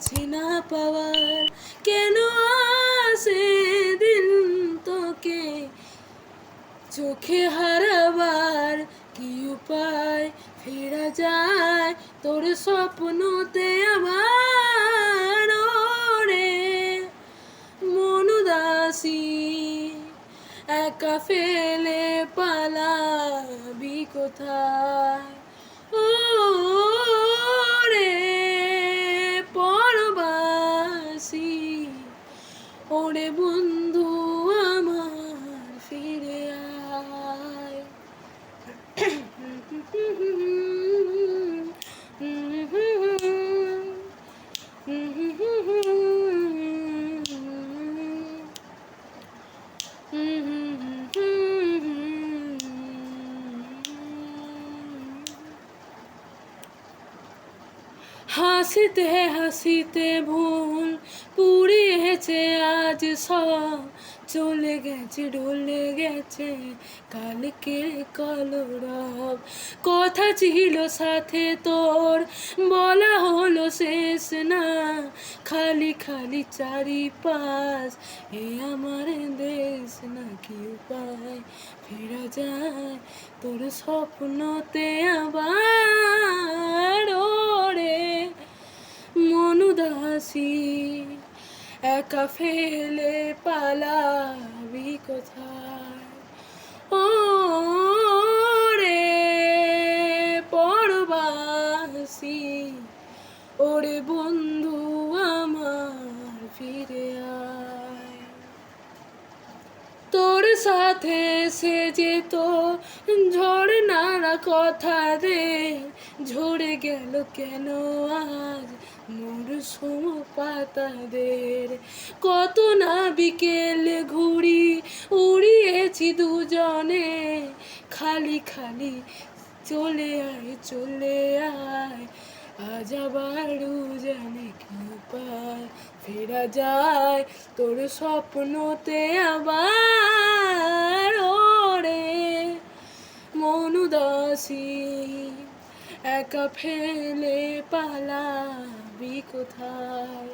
কাছে না পাওয়ার কেন আসে দিন তোকে চোখে হারাবার কি উপায় ফেরা যায় তোর স্বপ্নতে আবার রে মন উদাসী একা ফেলে পালাবি কোথায় ও রে পরবাসী ওরে বন্ধু আমার ফিরে আয় হাসিতে হাসিতে ভুল পুড়িয়েছে আজ সব চলে গেছে ডলে গেছে কালকে কলরব কথা ছিল সাথে তোর বলা হলো শেষ না খালি খালি চারিপাশ এ আমার দেশ না কি উপায় ফেরা যায় তোর স্বপ্নতে আবার রে মন উদাসী একা ফেলে পালাবি কোথায় ও রে পরবাসী ওরে বন্ধু আমার ফিরে আয় তোর সাথে সে যেত ঝড় নাড়া কথা রে ঝরে গেল কেন আজ মরশুম পাতাদের কত না বিকেল ঘুরি উড়িয়েছি দুজনে খালি খালি চলে আয় আজ আবার জানে কি উপায় ফেরা যায় তোর স্বপ্নতে আবার রে মন উদাসী একা ফেলে পালাবি কোথায়